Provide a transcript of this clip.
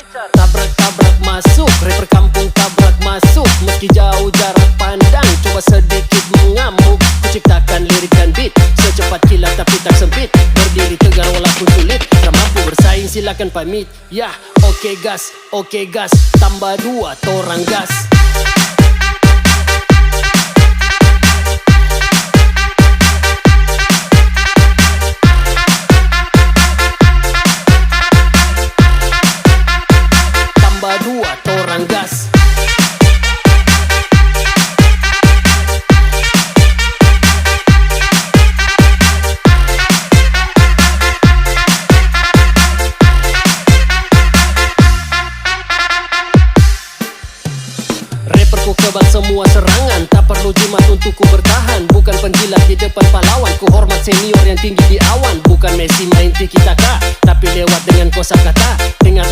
Tabrak-tabrak masuk, rapper kampung tabrak masuk. Meski jauh jarak pandang, coba sedikit mengamuk. Kuciptakan lirik dan beat, secepat kilat tapi tak sempit. Berdiri tegar walaupun sulit, tak mampu bersaing silakan pamit. Ya, oke gas, tambah 2 torang gas. Tambah 2 torang gas. Rapperku kebal semua serangan, tak perlu jimat untuk ku bertahan. Bukan penjilat di depan pahlawan, ku hormat senior yang tinggi di awan. Bukan Messi main tiki taka, tapi lewat dengan kosakata. Dengar